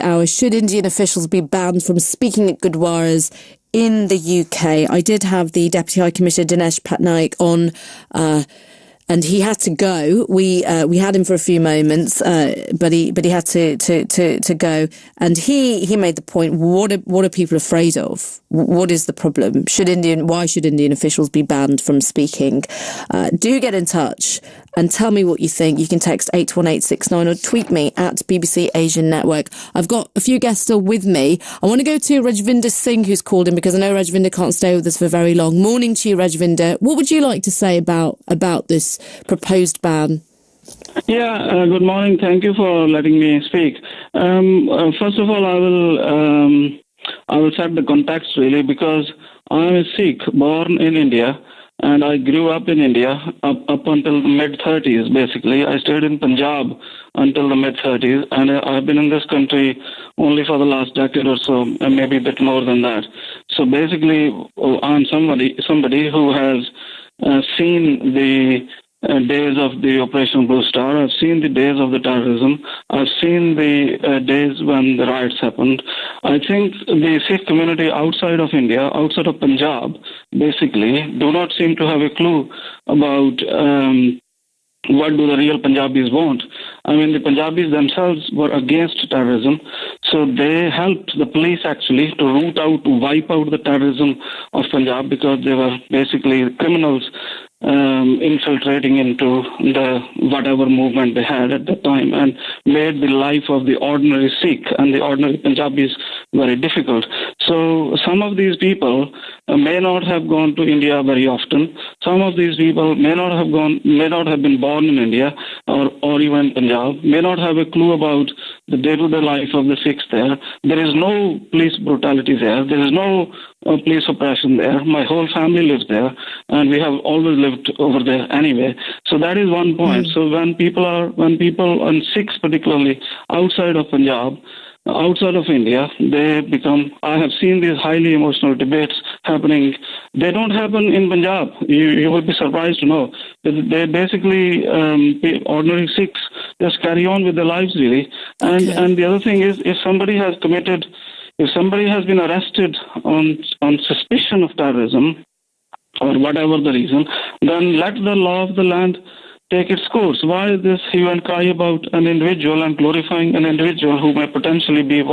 hour. Should Indian officials be banned from speaking at Gurdwaras in the UK? I did have the Deputy High Commissioner Dinesh Patnaik on, and he had to go. We had him for a few moments, but he had to go. And he made the point: what are people afraid of? What is the problem? Why should Indian officials be banned from speaking? Do get in touch and tell me what you think. You can text 81869 or tweet me at BBC Asian Network. I've got a few guests still with me. I want to go to Rajvinder Singh, who's called in, because I know Rajvinder can't stay with us for very long. Morning to you, Rajvinder. What would you like to say about this proposed ban? Yeah, good morning. Thank you for letting me speak. First of all, I will set the context really, because I am a Sikh born in India. And I grew up in India up until the mid-30s, basically. I stayed in Punjab until the mid-30s, and I've been in this country only for the last decade or so, and maybe a bit more than that. So basically, I'm somebody who has seen the days of the Operation Blue Star. I've seen the days of the terrorism. I've seen the days when the riots happened. I think the Sikh community outside of India, outside of Punjab, basically, do not seem to have a clue about what do the real Punjabis want. I mean, the Punjabis themselves were against terrorism, so they helped the police actually to wipe out the terrorism of Punjab, because they were basically criminals infiltrating into the whatever movement they had at that time, and made the life of the ordinary Sikh and the ordinary Punjabis very difficult. So some of these people may not have gone to India very often. Some of these people may not have been born in India or even Punjab, may not have a clue about the day-to-day life of the Sikhs there. There is no police brutality there. There is no police oppression there. My whole family lives there, and we have always lived over there anyway. So that is one point. So when people and Sikhs particularly outside of Punjab, outside of India, I have seen these highly emotional debates happening. They don't happen in Punjab. You will be surprised to know that they basically, ordinary Sikhs just carry on with their lives really. And the other thing is, if somebody has been arrested on suspicion of terrorism, or whatever the reason, then let the law of the land take its course. Why this hue and cry about an individual and glorifying an individual who may potentially be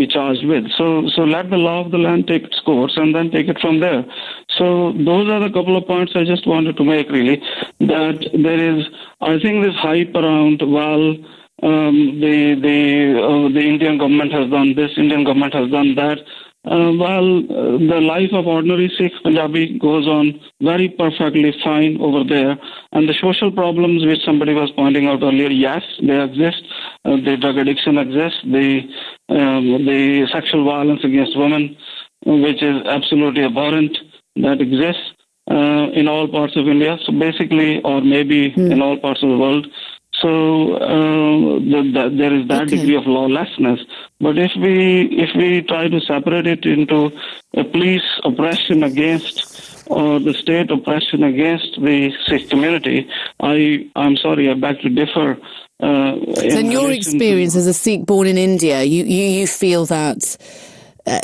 charged with? So let the law of the land take its course and then take it from there. So those are the couple of points I just wanted to make really, that there is, I think, this hype around, the Indian government has done this, Indian government has done that. The life of ordinary Sikh Punjabi goes on very perfectly fine over there. And the social problems which somebody was pointing out earlier, yes, they exist. The drug addiction exists. The sexual violence against women, which is absolutely abhorrent, that exists in all parts of India. So basically, or maybe in all parts of the world. So there is that degree of lawlessness. But if we try to separate it into a police oppression against or the state oppression against the Sikh community, I'm sorry, I beg to differ. So in your experience as a Sikh born in India, you feel that...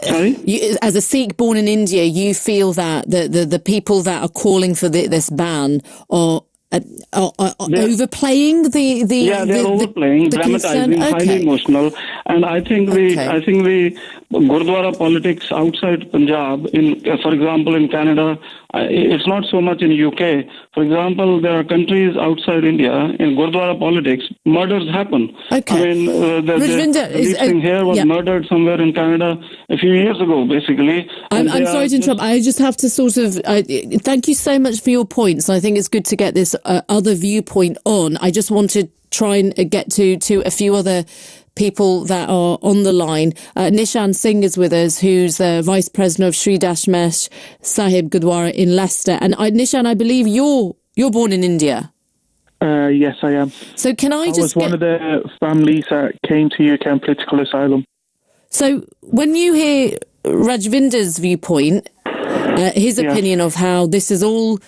Sorry? As a Sikh born in India, you feel that the people that are calling for this ban are overplaying they're overplaying, dramatizing, highly emotional, and I think the Gurdwara politics outside Punjab, for example, in Canada, it's not so much in UK. For example, there are countries outside India in Gurdwara politics, murders happen. Okay. I mean, the Singh here was murdered somewhere in Canada a few years ago, basically. I'm sorry to interrupt. I just have to thank you so much for your points. I think it's good to get this other viewpoint on. I just want to try and get to a few other people that are on the line. Nishan Singh is with us, who's the Vice President of Sri Dashmesh Sahib Gurdwara in Leicester. And Nishan, I believe you're born in India. Yes, I am. So can I was one of the families that came to UK on political asylum. So when you hear Rajvinder's viewpoint, his opinion of how this is all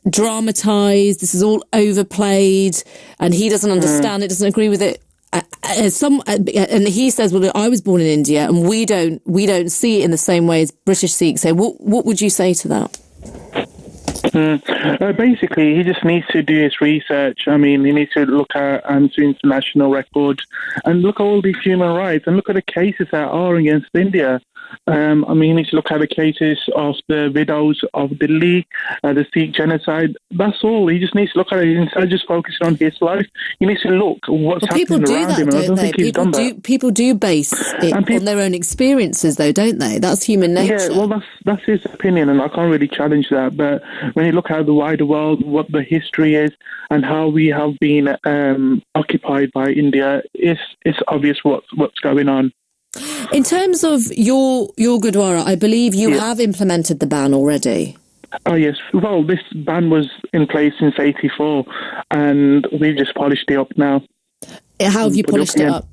dramatised, this is all overplayed, and he doesn't understand it, doesn't agree with it, and he says, well, I was born in India, and we don't see it in the same way as British Sikhs. So what would you say to that? Basically, he just needs to do his research. I mean, he needs to look at international records and look at all these human rights and look at the cases that are against India. I mean, he needs to look at the cases of the widows of Delhi, the Sikh genocide. That's all. He just needs to look at it instead of just focusing on his life. He needs to look what's happening around him. And I don't think he's done that. People do base it on their own experiences, though, don't they? That's human nature. Yeah, well, that's his opinion, and I can't really challenge that. But when you look at the wider world, what the history is, and how we have been occupied by India, it's obvious what's going on. In terms of your Gurdwara, I believe you have implemented the ban already. Oh, yes. Well, this ban was in place since 1984, and we've just polished it up now. How have you polished it up?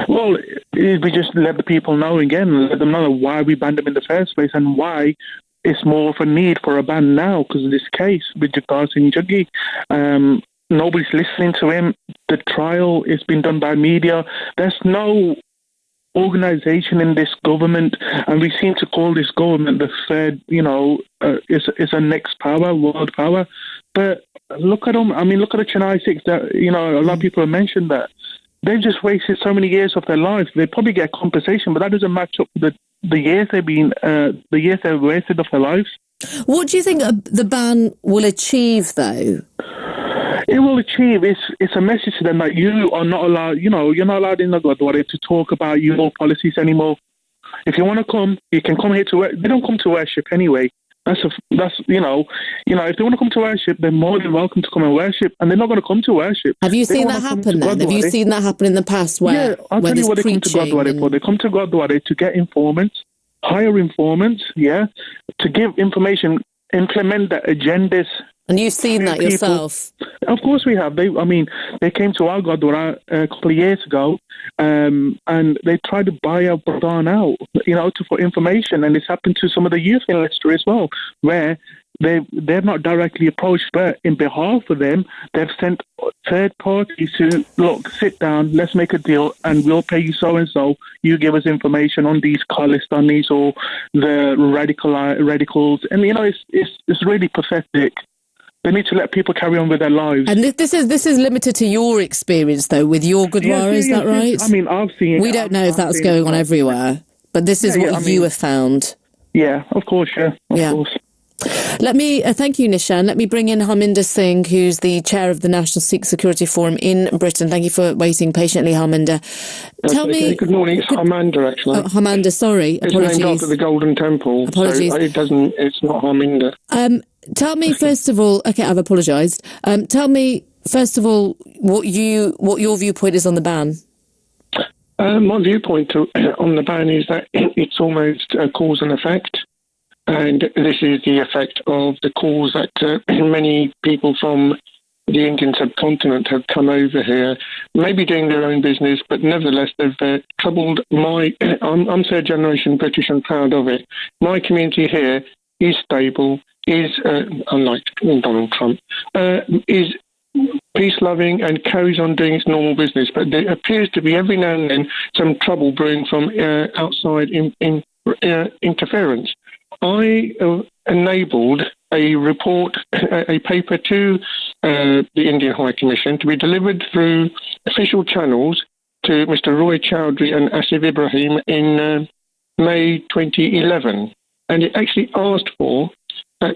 Well, we just let the people know again, let them know why we banned them in the first place and why it's more of a need for a ban now because of this case with Jagtar Singh. Nobody's listening to him. The trial is being done by media. There's no organisation in this government, and we seem to call this government the third, is a next power, world power. But look at them. I mean, look at the Chennai Sikhs. That a lot of people have mentioned that they've just wasted so many years of their lives. They probably get compensation, but that doesn't match up with the years they've wasted of their lives. What do you think the ban will achieve, though? It will achieve. It's a message to them that you are not allowed. You're not allowed in the Gurdwara to talk about your policies anymore. If you want to come, you can come here to work. They don't come to worship anyway. If they want to come to worship, they're more than welcome to come and worship, and they're not going to come to worship. Have you seen that happen then? Have you seen that happen in the past? Where I'll tell you what they come to Gurdwara for. They come to Gurdwara to get informants, hire informants, to give information, implement the agendas. And you've seen that yourself? Of course we have. They came to our Gurdwara a couple of years ago, and they tried to buy our Pradhan out, for information. And it's happened to some of the youth in Leicester as well, where they're not directly approached, but in behalf of them, they've sent third parties to, look, sit down, let's make a deal, and we'll pay you so-and-so. You give us information on these Khalistanis or the radicals. And, it's really pathetic. They need to let people carry on with their lives. And this is limited to your experience, though, with your Gurdwara, is that right? I mean, I've seen... We don't know if that's going on everywhere, but this is what you have found. Yeah, of course, Of course. Let me thank you, Nishan. Let me bring in Harminder Singh, who's the chair of the National Sikh Security Forum in Britain. Thank you for waiting patiently, Harminder. Tell me. Good morning. It's Harminder, actually. Oh, Harminder, sorry. It's Apologies. named after the Golden Temple. Apologies. So it's not Harminder. Tell me first of all. Okay, I've apologised. Tell me first of all what your viewpoint is on the ban. My viewpoint on the ban is that it's almost a cause and effect. And this is the effect of the cause that many people from the Indian subcontinent have come over here, maybe doing their own business, but nevertheless they've troubled I'm third generation British and proud of it. My community here is stable, is, unlike Donald Trump, is peace-loving and carries on doing its normal business. But there appears to be every now and then some trouble brewing from outside interference. I enabled a report, a paper to the Indian High Commission to be delivered through official channels to Mr. Roy Chowdhury and Asif Ibrahim in May 2011. And it actually asked for that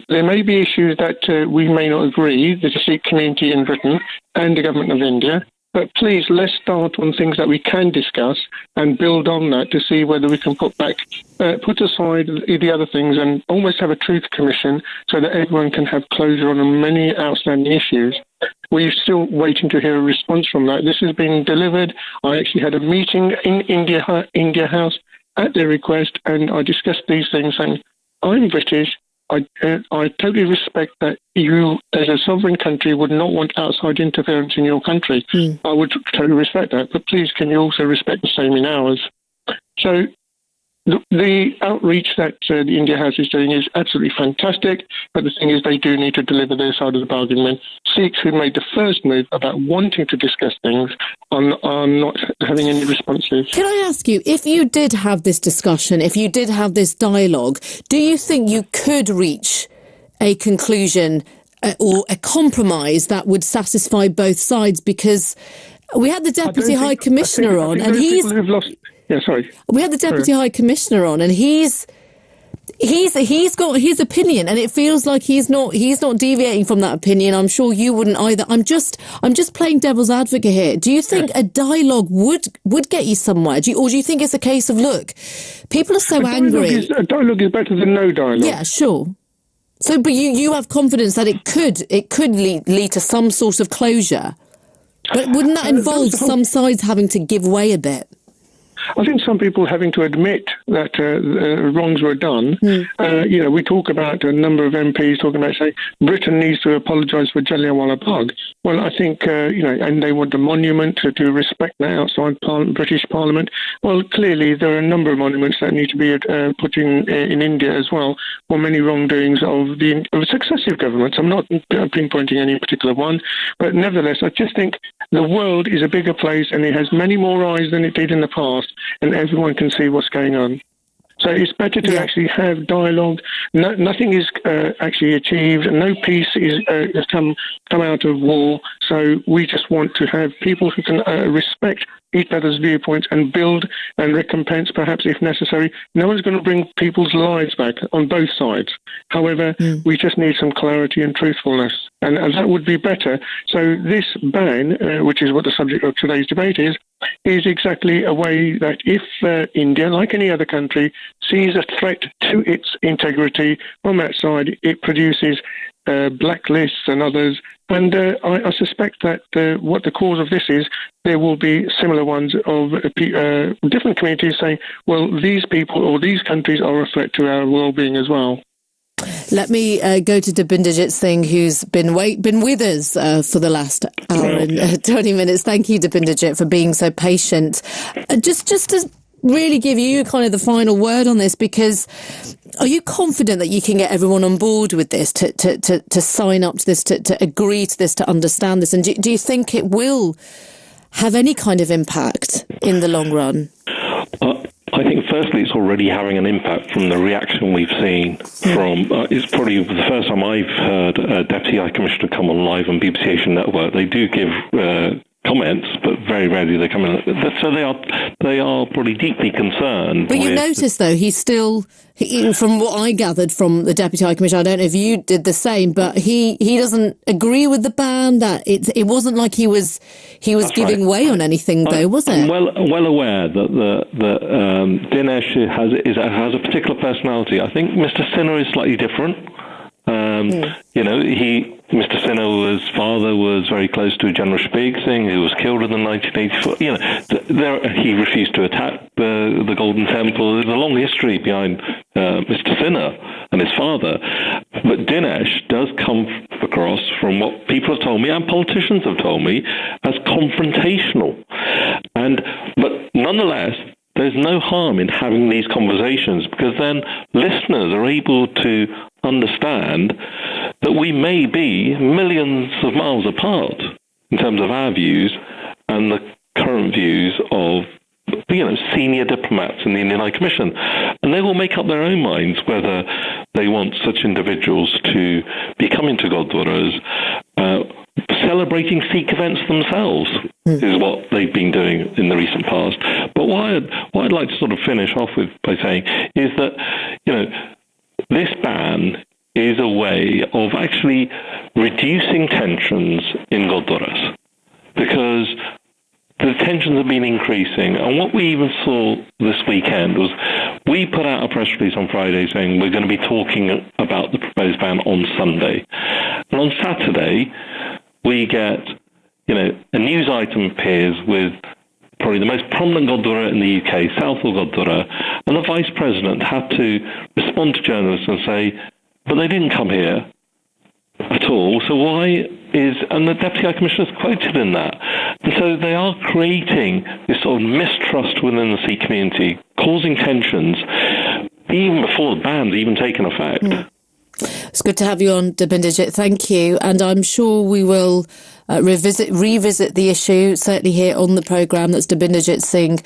there may be issues that we may not agree, the Sikh community in Britain and the government of India, but please, let's start on things that we can discuss and build on that to see whether we can put aside the other things and almost have a truth commission so that everyone can have closure on many outstanding issues. We're still waiting to hear a response from that. This has been delivered. I actually had a meeting in India House at their request, and I discussed these things, and I'm British. I totally respect that you, as a sovereign country, would not want outside interference in your country. I would totally respect that. But please, can you also respect the same in ours? So the outreach that the India House is doing is absolutely fantastic, but the thing is they do need to deliver their side of the bargain. When Sikhs who made the first move about wanting to discuss things are not having any responses. Can I ask you, if you did have this discussion, if you did have this dialogue, do you think you could reach a conclusion or a compromise that would satisfy both sides? Because we had the Deputy High Commissioner on, and he's... Yeah, sorry. We had the Deputy High Commissioner on, and he's got his opinion, and it feels like he's not deviating from that opinion. I'm sure you wouldn't either. I'm just playing devil's advocate here. Do you think a dialogue would get you somewhere? Or do you think it's a case of, look, people are so angry? A dialogue is better than no dialogue. Yeah, sure. So, but you have confidence that it could lead to some sort of closure. But wouldn't that involve some sides having to give way a bit? I think some people having to admit that wrongs were done. We talk about a number of MPs talking about saying Britain needs to apologise for Jallianwala Bagh. Well, I think, and they want a monument to respect that outside British Parliament. Well, clearly there are a number of monuments that need to be put in India as well for many wrongdoings of successive governments. I'm not pinpointing any particular one, but nevertheless, I just think the world is a bigger place and it has many more eyes than it did in the past, and everyone can see what's going on. So it's better to actually have dialogue. Nothing is actually achieved. No peace has come out of war. So we just want to have people who can respect each other's viewpoints and build and recompense, perhaps if necessary. No one's going to bring people's lives back on both sides. However, we just need some clarity and truthfulness, and that would be better. So this ban, which is what the subject of today's debate is exactly a way that if India, like any other country, sees a threat to its integrity from that side, it produces blacklists and others. And I suspect that what the cause of this is, there will be similar ones of different communities saying, well, these people or these countries are a threat to our well-being as well. Let me go to Dibinderjit Singh, who's been with us for the last hour and 20 minutes. Thank you, Dibinderjit, for being so patient. Just to really give you kind of the final word on this, because are you confident that you can get everyone on board with this, to sign up to this, to agree to this, to understand this? And do you think it will have any kind of impact in the long run? I think, firstly, it's already having an impact from the reaction we've seen from... it's probably the first time I've heard a Deputy High Commissioner come on live on BBC Asian Network. They do give comments, but very rarely they come in. So they are probably deeply concerned. But you notice, though, he's still... from what I gathered from the Deputy High Commissioner, I don't know if you did the same, but he doesn't agree with the ban. That it wasn't like he was giving way on anything, though, was it? I'm well aware that Dinesh has a particular personality. I think Mr. Sinha is slightly different. Mr. Sinha's father was very close to General Shpeag Singh, who was killed in the 1984. He refused to attack the Golden Temple. There's a long history behind Mr. Sinha and his father. But Dinesh does come across, from what people have told me and politicians have told me, as confrontational. But nonetheless, there's no harm in having these conversations, because then listeners are able to understand that we may be millions of miles apart in terms of our views and the current views of senior diplomats in the Indian High Commission. And they will make up their own minds whether they want such individuals to be coming to Gurdwaras, celebrating Sikh events themselves, is what they've been doing in the recent past. But what I'd like to sort of finish off with by saying is that, this ban is a way of actually reducing tensions in Gurdwaras, because the tensions have been increasing. And what we even saw this weekend was we put out a press release on Friday saying we're going to be talking about the proposed ban on Sunday. And on Saturday, we get, a news item appears with probably the most prominent Gurdwara in the UK, Southall Gurdwara, and the Vice President had to respond to journalists and say, but they didn't come here at all. So why is, and the Deputy High Commissioner is quoted in that. And so they are creating this sort of mistrust within the Sikh community, causing tensions, even before the ban's even taken effect. It's good to have you on, Dabinderjit. Thank you. And I'm sure we will revisit the issue, certainly here on the programme. That's Dabinderjit Singh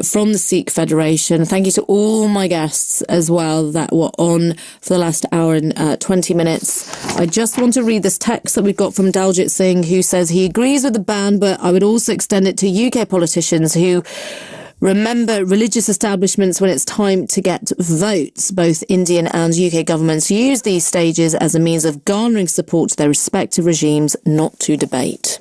from the Sikh Federation. Thank you to all my guests as well that were on for the last hour and 20 minutes. I just want to read this text that we've got from Daljit Singh, who says he agrees with the ban, but I would also extend it to UK politicians who remember religious establishments when it's time to get votes. Both Indian and UK governments use these stages as a means of garnering support to their respective regimes, not to debate.